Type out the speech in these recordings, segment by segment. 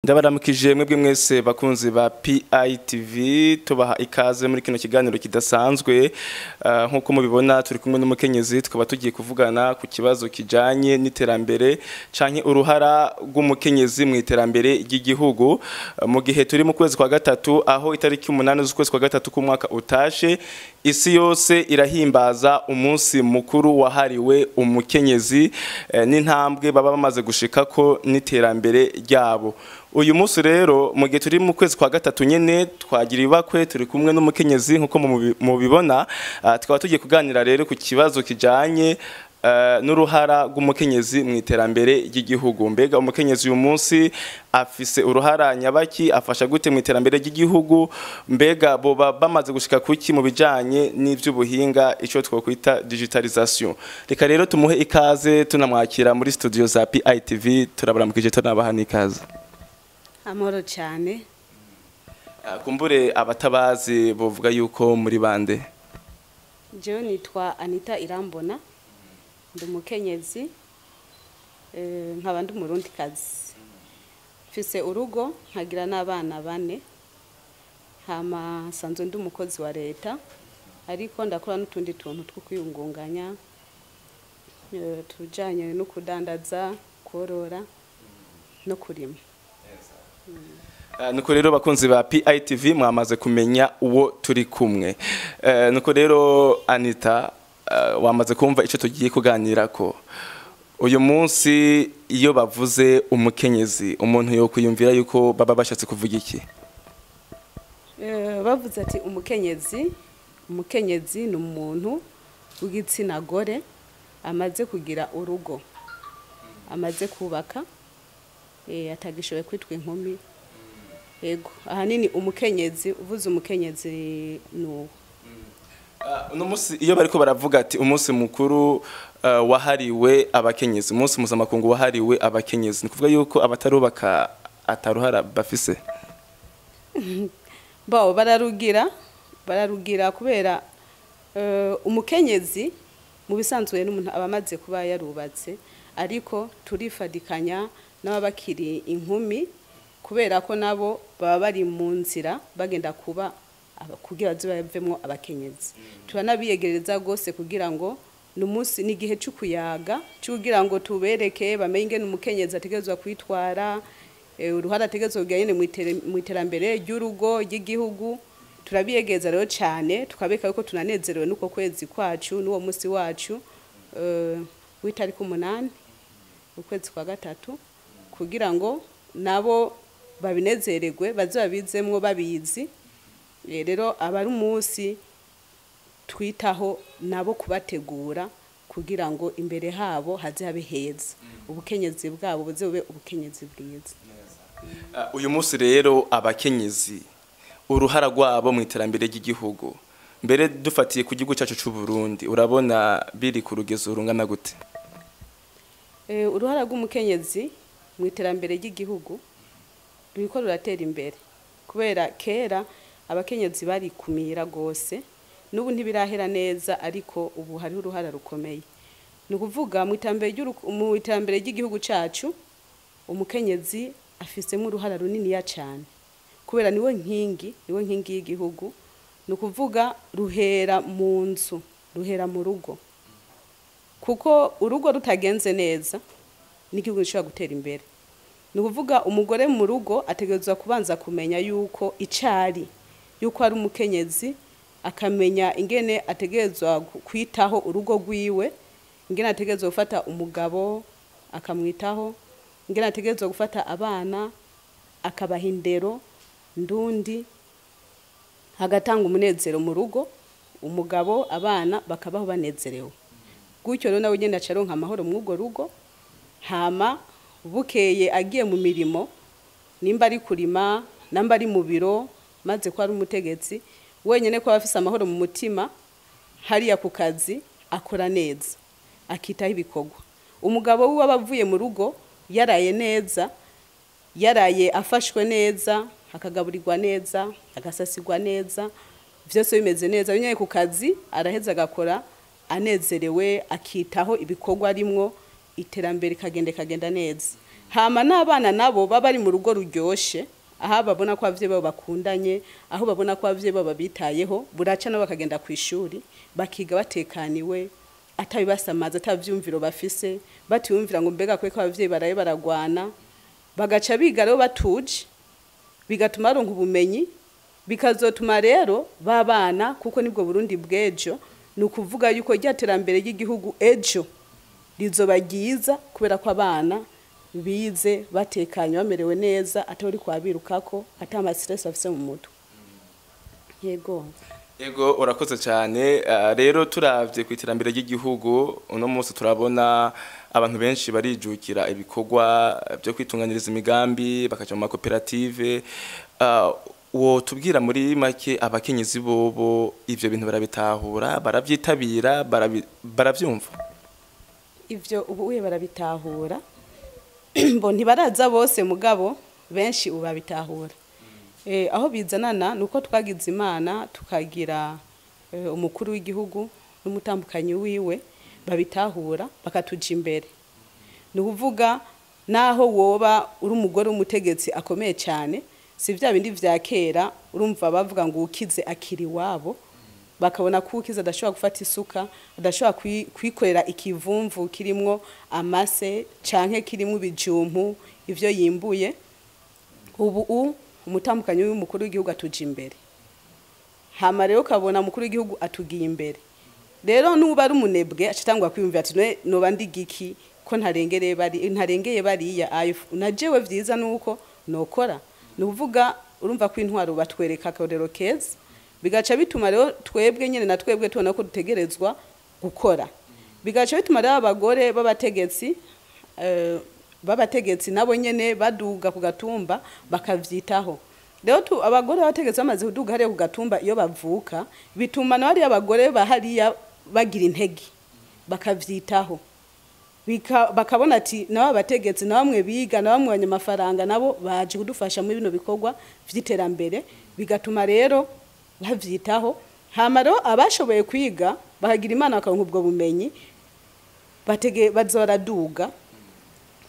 Ndabaramukije mwebwe mwese bakunzi ba PITV tubaha ikaze muri kino kiganiro kidasanzwe nkuko mubibona turi kumwe n'umukenyezi tukaba tugiye kuvugana ku kibazo kijanye n'iterambere canke uruhara rw'umukenyezi mu iterambere ry'igihugu mu gihe turi mu kwezi kwa gatatu aho itariki 8 z'ukwezi kwa gatatu ku mwaka utashe isi yose irahimbaza umunsi mukuru wahariwe umukenyezi n'intambwe baba bamaze gushikako n'iterambere ryabo. Uyu munsi rero mu gihe turi mu kwezi kwa gatatu nyene twagira ibakwe turi kumwe n'umukenyezi nkuko mubibona tukaba tugiye kuganira rero ku kibazo kijanye n'uruhara rw'umukenyezi mu iterambere ry'igihugu. Mbega umukenyezi uyu munsi afise uruhara nyabaki afasha gute mu iterambere ry'igihugu? Mbega boba bamaze gushika kuki mu bijanye n'ivy'ubuhinga ico twokwita digitalisation? Reka rero tumuhe ikaze tunamwakira muri studio za PITV turabaramukije tunabaha n'ikaze. Amoro cyane. Kumbure abatabazi bovuga yuko muri bande. Je nitwa Anita Irambona. Ndi umukenyezi nkaba ndi umurundi kazi. Mfise urugo nkagira n'abana 4. Hama sanzwe ndi umukozi wa leta ariko ndakora n'utundi tuntu two kwiyungunganya tujanye no kudandaza, korora no kurima. Nuko rero bakunzi ba PITV mwamaze kumenya uwo turi kumwe. Nuko rero Anita wamaze kumva ico tugiye kuganirako. Uyu munsi iyo bavuze umukenyezi umuntu yo kuyumvira yuko baba bashatse kuvuga iki? Bavuze ati umukenyezi ni umuntu w'igitsina gore amaze kugira urugo, amaze kubaka atagishoboye kwitwa inkumi. Yego ahanini umukenyezi uvuze umukenyezi no uno munsi iyo bariko baravuga ati umunsi mukuru wahariwe abakenyezi, umunsi mpuzamakungu wahariwe abakenyezi, ni kuvuga yuko abatarubaka ataruhara bafise? Bawo bararugira kubera umukenyezi mu bisanzwe n'umuntu abamaze kuba yarubatse ariko turifadikanya n'abakiri inkumi kubera ko nabo baba bari mu nzira bagenda kuba kugira zibavemwo abakenyezi. Turanabiyegereza gose kugira ngo n'umunsi n'igihe cy'ukuyaga cyugira ngo tubereke bamenye ingene umukenyezi ategezwa kwitwara uruhara ategezwa kugayene mu iterambere ry'urugo ry'igihugu. Turabiyegeza rero cyane tukabeka yuko tunanezerewe nuko kwezi kwacu n'uwo munsi wacu w'itariki 8 ukwezi kwa gatatu kugira ngo nabo babinezererwe bazabizemwo babizi. Rero abari umunsi twitaho nabo kubategura kugira ngo imbere habo haze habe heza ubukenyezi bwabo buze ubukenyezi bwiza. Uyu munsi rero abakenyezi uruhara rwabo mu iterambere ry'igihugu mbere dufatiye ku gihugu cyacu cy'u Burundi urabona biri ku rugezo rungana gute? Uruhara rw'umukenyezi mu iterambere ry'igihugu ruriko ruratera imbere kubera kera abakenyezi bari kumira gose n'ubu ntibirahera neza ariko ubu hari uruhara rukomeye. Ni kuvuga mu iterambere ry'igihugu cyacu umukenyezi afisemo uruhara runini ya cyane kubera niwe nkingi y'igihugu. Ni kuvuga ruhera mu nzu, ruhera mu rugo, kuko urugo rutagenze neza n'igihugu gishobora gutera imbere. Ni kuvuga umugore mu rugo ategerezwa kubanza kumenya yuko icari yuko ari umukenyezi, akamenya ingene ategerezwa kwitaho urugo rwiwe, ingene ategerezwa gufata umugabo akamwitaho, ingene ategerezwa gufata abana akabaha indero ndundi, hagatanga umunezero mu rugo, umugabo abana bakabaho banezerewe. Gutyo rero nawe ugenda acaronka amahoro mu rugo rugo. Hama bukeye agiye mu mirimo nimba ari kurima namba ari mu biro maze ko ari umutegetsi wenyene ko afise amahoro mu mutima hariya ku kazi akora neza akitaho ibikorwa. Umugabo we wabavuye mu rugo yaraye neza, yaraye afashwe neza, akagaburirwa neza, agasasigwa neza, vyose bimeze neza. Nyine ku kazi araheza agakora anezerewe akitaho ibikorwa arimwo iterambere kagenda neza. hama n'abana nabo baba bari mu rugo ruryoshe, aha babona ko abavyeyi babo bakundanye, aho babona ko abavyeyi babo babitayeho, buraca nabo bakagenda ku ishuri bakiga batekaniwe, atabibasamaza atavyumviro bafise, batiyumvira ngo mbega kwe ko abavyeyi baraye baragwana, bagaca biga rero batuje, bigatuma baronka ubumenyi, bikazotuma rero babana, kuko nibwo Burundi bw'ejo, ni ukuvuga yuko ryaterambere ry'igihugu ejo rizoba ryiza, kubera ko abana bize batekanye bamerewe neza, atari kwabirukako atama stress afise mu mutwe. Ego urakoze cyane. Rero turavye ku iterambere ry'igihugu uno munsi turabona abantu benshi barijukira ibikorwa byo kwitunganyiriza imigambi, bakaja mu makoperative. Wo tubwira muri make abakenyezi bobo ivyo bintu barabitahura, baravyitabira, baravyumva? Ivyo ubuye barabitahura, mbo ntibaraza bose mugabo benshi ubabitahura. Aho bizanana nuko twagize Imana tukagira umukuru w'igihugu n'umutambukanyi wiwe babitahura bakatuja imbere. Ni kuvuga naho woba uri umugore w'umutegetsi akomeye cyane, si vya bindi vya kera urumva bavuga ngo ukize akiri wabo, bakabona ko ukize adashobora gufata isuka, adashobora kwikorera ikivumvu kirimwo amase canke kirimwo ibijumpu ivyo yimbuye. Ubu umutambukanyi w'umukuru w'igihugu atuje imbere, hama rero ukabona umukuru w'igihugu atugiye imbere. Rero nuba ari umunebwe acitangwa kwiyumvira ati noba ndi giki ko ntarengeye bariya ayo najewe vyiza nuko nokora. Ni kuvuga urumva ko intwaro batwereka akarorero keza, bigaca bituma rero twebwe nyene na twebwe tubona ko dutegerezwa gukora. Bigaca bituma rero abagore babategetsi nabo nyene baduga ku gatumba bakavyitaho. Rero abagore babategetsi bamaze kuduga hariya ku gatumba iyo bavuka, bituma n'abari abagore bahariya bagira intege bakavyitaho, bakabona ati nabo abategetsi na bamwe biga na bamwe abanyamafaranga nabo baje kudufasha muri bino bikorwa vy'iterambere, bigatuma rero bavyitaho. Hama rero abashoboye kwiga bakagira Imana bakaronka ubwo bumenyi, bazora duga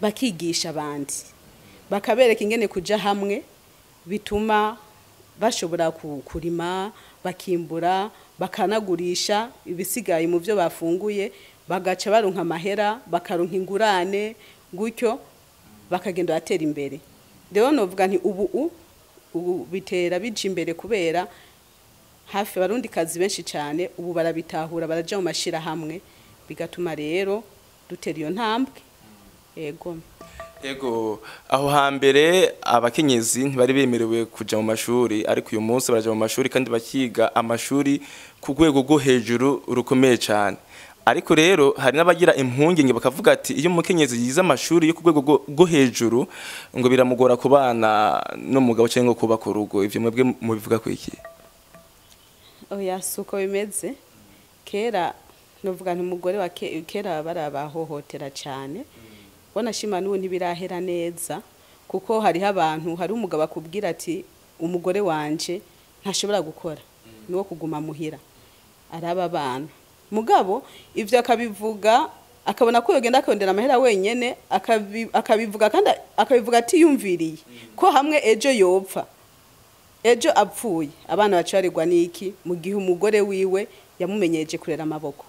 bakigisha abandi, bakabereka ingene kuja hamwe bituma bashobora kurima, bakimbura, bakanagurisha ibisigaye mu byo bafunguye, bagaca baronka amahera, bakaronka ingurane, gutyo bakagenda batera imbere. Rero novuga nti ubu bitera bije imbere kubera hafi barundi kazi benshi cyane ubu barabitahura, baraja mu mashira hamwe, bigatuma rero dutera iyo ntambwe. Ego aho hambere abakenyezi ntibari bemerewe kuja mu mashuri, ariko uyu munsi baraja mu mashuri kandi bakiga amashuri ku rwego rwo hejuru rukomeye cyane. Ariko rero hari n'abagira impungenge bakavuga ati iyo umukenyezi yize amashuri yo ku rwego rwo hejuru ngo biramugora kubana n'umugabo cyangwa kubaka urugo. Ivyo mwebwe mubivuga ko iki? Oya suko bimeze. Kera novuga nti umugore wa kera barabahohotera cyane. Bona shima n'ubu ntibirahera neza, kuko hari umugabo akubwira ati umugore wanje ntashobora gukora, niwo kuguma muhira araba abana. Mugabo ivyo akabivuga akabona ko yogenda akondera amahera wenyene, akabivuga kandi akabivuga ati yumviriye ko hamwe ejo yopfa, ejo apfuye abana bacarirwa niki mu gihe umugore wiwe yamumenyeje kurera amaboko.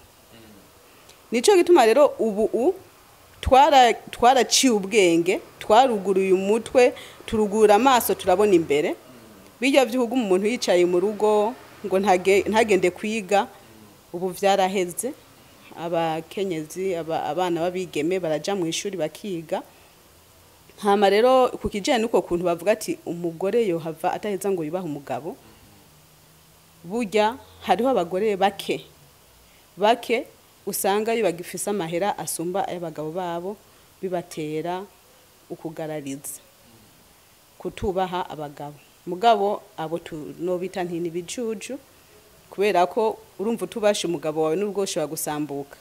Nico gituma rero ubu twaraciye ubwenge, twaruguruye umutwe, turugura amaso, turabona imbere. Bijya vyuhuga umuntu yicaye mu rugo ngo ntagende kwiga, ubu vyaraheze. Abakenyezi abana babigeme baraja mu ishuri bakiga. Hama rero kukijanye nuko kuntu bavuga ati umugore yo hava ataheza ngo yubaha umugabo, burya hariho abagore bake usanga iyo bagifisa amahera asumba ay'abagabo babo, bibatera ukugarariza, kutubaha abagabo. Mugabo abo nobita ntini bijuju, kubera ko urumva utubasha umugabo wawe n'ubwo ushobora gusambuka.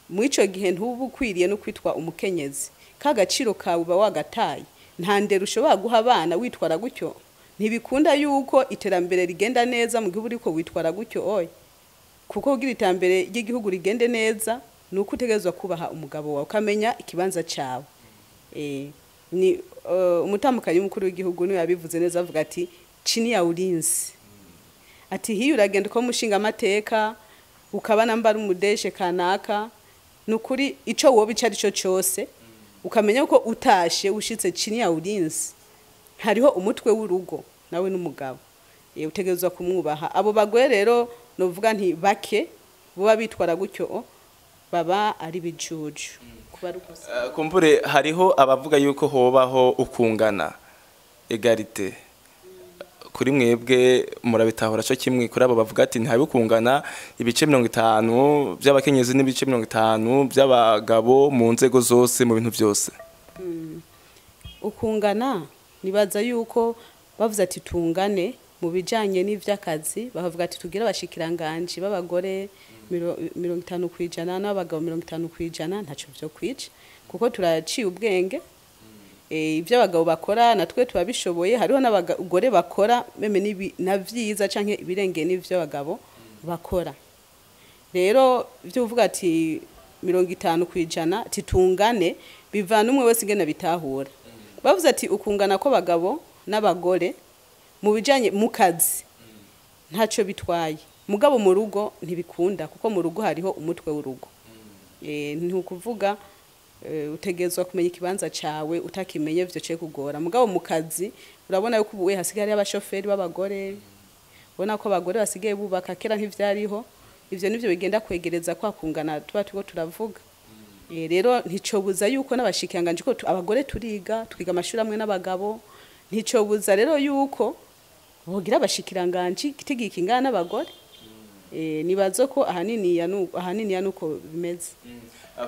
Mu ico gihe ntubu kwiriye no kwitwa umukenyezi, kagaciro kawe uba wagataye, nta ndero ushobora guha abana witwara gutyo. Ntibikunda yuko iterambere rigenda neza mu gihugu uriko witwara gutyo oya. Kuko kugira iterambere ry'igihugu rigende neza nuko utegerezwa kubaha umugabo wawe, ukamenya ikibanza cyawe. ni umutambukanyi w'umukuru w'igihugu niwe yabivuze neza avuga ati chini ya ulinzi ati hiyo uragenda uko mushinga amateka ukaba nambara umudeshe kanaka nukuri ico woba icari cyo cyose ukamenya ko utashe ushitse chini ya ulinzi hariho umutwe w'urugo nawe n'umugabo utegerezwa kumwubaha abo bagore rero novuga nti bake buba bitwara gutyo baba ari bijuju kumbure hariho abavuga yuko hobaho ukungana egalite kuri mwebwe murabitahura cyo kimwe kuri abo bavuga ati ntihabe ukungana ibice 50 by'abakenyezi n'ibice 50 by'abagabo mu nzego zose mu bintu byose ukungana nibaza yuko bavuze ati tungane mu bijanye n'ivy'akazi bavuga ati tugira abashikiranganje b'abagore 50% n'abagabo 50% ntaco byo kwica kuko turaciye ubwenge ibyo abagabo bakora natwe tubabishoboye hariho n'abagore bakora meme navyiza canke ibirenge n'ivyo abagabo bakora rero byo uvuga ati 50% titungane bivana umwe wese ingene bitahura bavuze ati ukungana ko bagabo n'abagore mu bijanye mu kazi ntaco bitwaye mugabo mu rugo ntibikunda kuko mu rugo hariho umutwe w'urugo ni ukuvuga utegezwa kumenya ikibanza cawe utakimenye byo cye kugora mugabo mu kazi urabona yuko ubuwe hasigaye abashoferi b'abagore ubona ko abagore basigaye bubaka kera nk'ivyariho ivyo nivyo bigenda kwegereza kwa kungana tuba tuko turavuga rero nticobuza yuko n'abashikiranganje ko abagore twiga amashuri amwe n'abagabo nticobuza rero yuko bogira abashikiranganje kitigika ingana n'abagore nibazo ko ahanini yanuko bimeze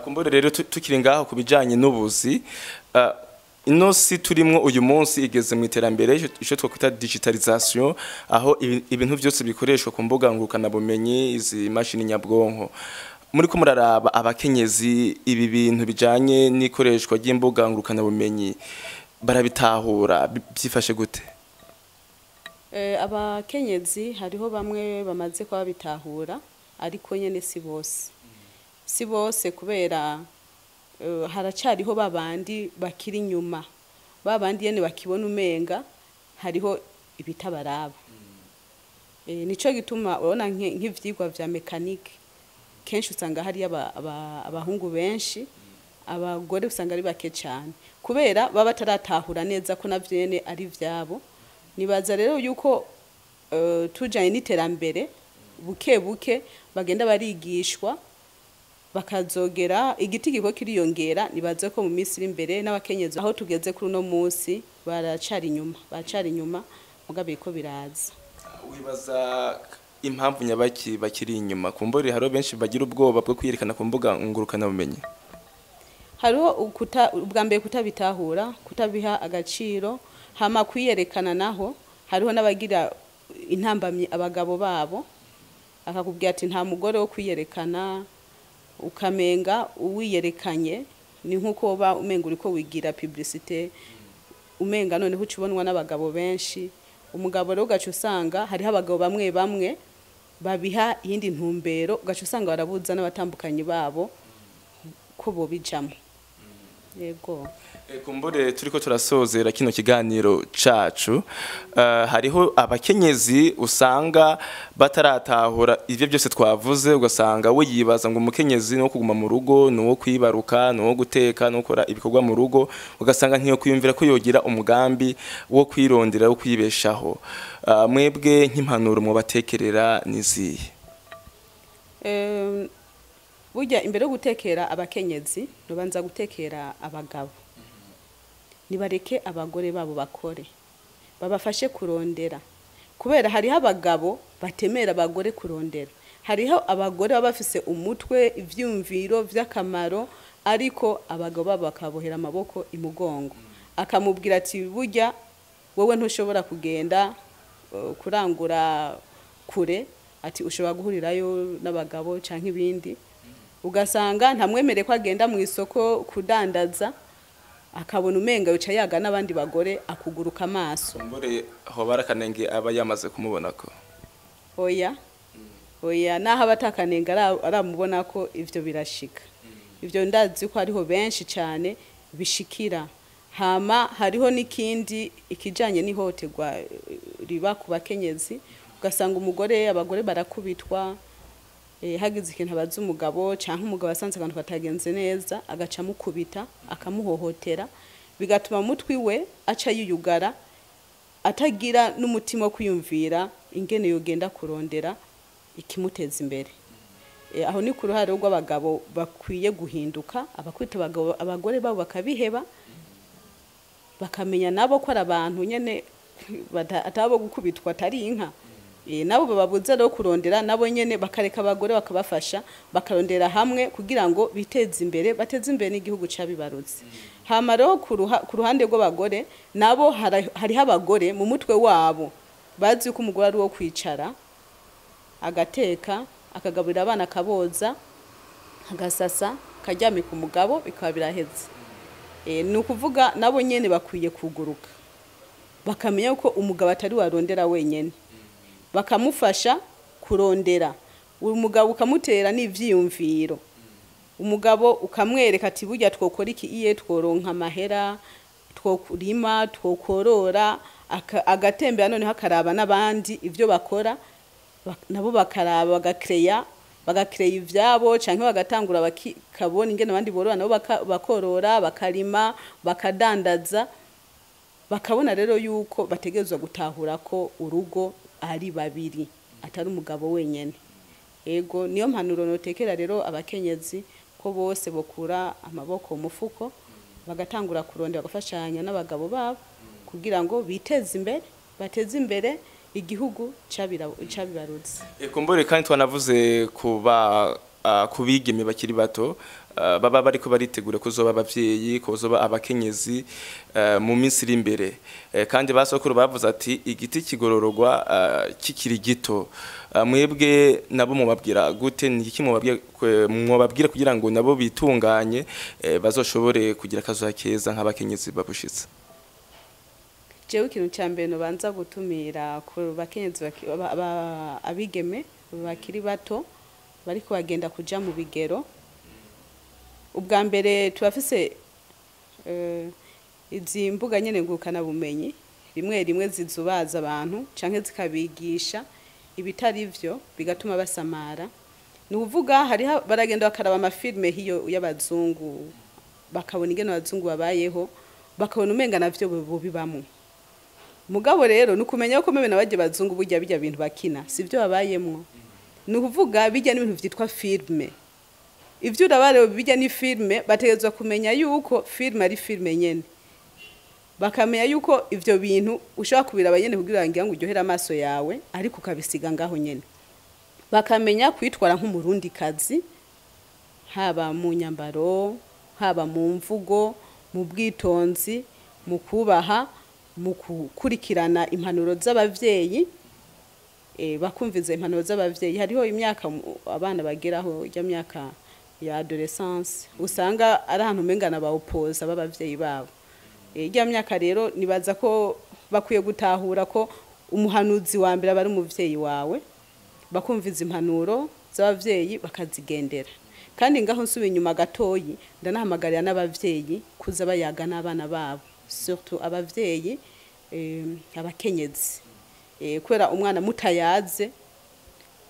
kumbure rero tukiri ngaho kubijanye n'ubuzi inosi turimwo uyu munsi igeze mu iterambere ico twakwita digitalisation aho ibintu byose bikoreshwa ku mbuga ngurukana bumenyi izi mashini nyabwonko muri ko muraraba abakenyezi ibi bintu bijanye n'ikoreshwa ry'imbuga ngurukana bumenyi barabitahura byifashe gute abakenyezi hariho bamwe bamaze kwa bitahura ariko nyene si bose kubera haracariho babandi bakiri nyuma babandi yene bakibona umenga hariho ibitabaraba nico gituma ubona nk'ivyigwa vya mekanike kenshi usanga hari abahungu benshi abagore usanga ari bake cyane kubera baba bataratahura neza ko navyene ari vyabo nibaza rero yuko tujanye n'iterambere buke buke bagenda barigishwa bakazogera igiti giko kiriyongera nibaze ko mu minsi iri imbere n'abakenyezi aho tugeze kuri no munsi baracari inyuma mugabe ko biraza wibaza impamvu nyabaki bakiri inyuma kumbore haro benshi bagira ubwoba bwo kwiyerekana ku mbuga ngurukana bumenyi hariho ubwa mbere kutabitahura kutabiha agaciro hama kwiyerekana naho hariho n'abagira intambamye abagabo babo akakubwira ati nta mugore wo kwiyerekana ukamenga uwiyerekanye ni nkuko ba umenga uriko wigira publicité umenga none hucibonwa n'abagabo benshi umugabo rero gacu usanga hariho abagabo bamwe babiha yindi ntumbero gacu usanga barabuza n'abatambukanye babo ko bo bijamo yego kumbure turiko turasozera kino kiganiro cacu hariho abakenyezi usanga bataratahura ivyo byose twavuze ugasanga we yibaza ngo umukenyezi no kuguma mu rugo no kwibaruka no guteka no gukora ibikorwa mu rugo ugasanga ntiyo kwiyumvira ko yogira umugambi wo kwirondera wo kwibeshaho mwebwe nk'impanuro mu batekerera nizihe burya imbere yo gutekera abakenyezi rubanza gutekera abagabo nibareke abagore babo bakore babafashe kurondera kubera hariho abagabo batemera abagore kurondera hariho abagore baba bafise umutwe ivyumviro vy'akamaro ariko abagabo babo bakabohera amaboko imugongo akamubwira ati burya wowe ntushobora kugenda kurangura kure ati ushobora guhurirayo n'abagabo canke ibindi ugasanga ntamwemere ko agenda mu isoko kudandaza akabona umenga uca yaga n'abandi bagore akuguruka amaso mbore ho barakanenge aba yamaze kumubona ko oya naho abatakanenga aramubona ko ivyo birashika ivyo ndazi ko hariho benshi cyane bishikira hama hariho n'ikindi ikijanye n'ihohoterwa riba ku bakenyezi ugasanga abagore barakubitwa hagize ikintu abaza umugabo cyangwa umugabo asanze abantu batagenze neza agaca mukubita akamuhohotera bigatuma mutwi we aca yiyugara atagira n'umutima wo kwiyumvira ingene yogenda kurondera ikimuteza imbere. Aho ni ku ruhare rw'abagabo bakwiye guhinduka abakwita abagore babo bakabiheba bakamenya nabo ko ari abantu nyene atabo gukubitwa atari inka. Nabo bababuza rero kurondera nabo nyene bakareka abagore bakabafasha bakarondera hamwe kugira ngo biteze imbere bateze imbere n'igihugu cabibarutse. Hama rero ku ruhande rw'abagore nabo hariho abagore mu mutwe wabo bazi ko umugore ari wo kwicara agateka akagaburira abana akaboza agasasa karyamika umugabo bikaba biraheze. Ni ukuvuga nabo nyene bakwiye kuguruka bakamenya ko umugabo atari warondera wenyene bakamufasha kurondera umugabo ukamutera n'ivyiyumviro umugabo ukamwereka ati burya twokora iki iye tworonka amahera twokurima twokorora agatembera none hakaraba n'abandi ivyo bakora nabo bakaraba bagakreya ivyabo canke bagatangura bakabona ingene abandi borora nabo bakorora bakarima bakadandaza bakabona rero yuko bategezwa gutahura ko urugo ari babiri atari umugabo wenyene. Ego niyo mpanuro notekera rero abakenyezi ko bose bokura amaboko mu mufuko bagatangura kurondera bagafashanya n'abagabo babo kugira ngo biteze imbere bateze imbere igihugu cabibarutse. Kumbure kandi twanavuze kubigeme bakiri bato baba bariko baritegura kuzoba abavyeyi kuzoba abakenyezi mu minsi iri imbere kandi basokuru bavuze ati igiti kigorororwa kikiri gito. Mwebwe nabo mubabwira gute niki mubabwira kugira ngo nabo bitunganye bazoshobore kugira akazo keza nk'abakenyezi babushitse? Jewe ikintu cyambere no banza gutumira ku bakenyezi abigeme bakiri bato bariko bagenda kuja mu bigero. Ubwa mbere tubafise izi mbuga nyene ngukana bumenyi rimwe zizubaza abantu canke zikabigisha ibitari ivyo bigatuma basamara. Ni uvuga hari baragenda bakaraba amafilme hiyo y'abazungu bakabona ingene abazungu babayeho bakabona umenga navyo bibamwe. Mugabo rero nukumenya ko meme nabaje bazungu burya bijya bintu bakina sivyo babayemwo. Ni uvuga bijya n'ibintu vyitwa filme. Ivyo urabare bijya ni filme bategezwa kumenya yuko filme ari filme nyene. Bakamenya yuko ivyo bintu ushobora kubiraba nyene kugira ngo uryohera amaso yawe ariko ukabisiga ngaho nyene. Bakamenya kwitwara nk'umurundi kazi haba mu nyambaro haba mu mvugo mu bwitonzi mu kubaha mu kukurikirana impanuro z'abavyeyi bakumviza impanuro z'abavyeyi. Hariho imyaka abana bageraho ya myaka ya adolescence usanga ari ahantu mengana baopoza b'abavyeyi babo. Ya myaka rero nibaza ko bakwiye gutahura ko umuhanuzi wa mbere bari umuvyeyi wawe bakumviza impanuro z'abavyeyi bakazigendera. Kandi ngaho nsubiye inyuma gatoyi ndanahamagarira n'abavyeyi kuza bayaga n'abana babo surtout abavyeyi abakenyezi kwera umwana mutayaze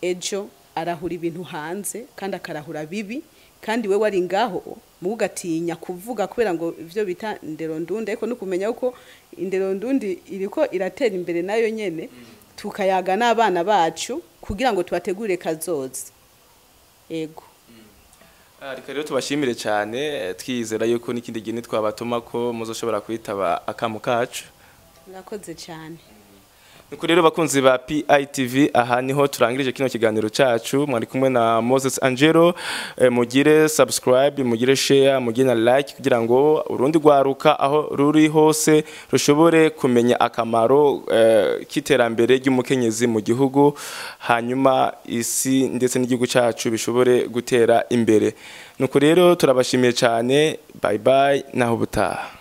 ejo arahura ibintu hanze kandi akarahura bibi kandi we wari ngaho mugatinya kuvuga kwera ngo ivyo bita indero ndunde ariko nukumenya uko indero ndundi iriko iratera imbere nayo nyene tukayaga n'abana bacu kugira ngo tubategure kazoza. Ego Ariko rero tubashimire cyane twizera yuko n'ikindi gihe twabatuma ko muzoshobora kwitaba akamu kacu. Murakoze cyane. Nuko rero bakunzi ba PITV aha niho turangirije kino kiganiro cacu mwari kumwe na Moses Angelo mugire subscribe mugire share mugire like kugira ngo urundi gwaruka aho ruri hose rushobore kumenya akamaro kiterambere ry'umukenyezi mu gihugu hanyuma isi ndetse n'igihugu cacu bishobore gutera imbere. Nuko rero turabashimiye cyane bye bye naho butaha.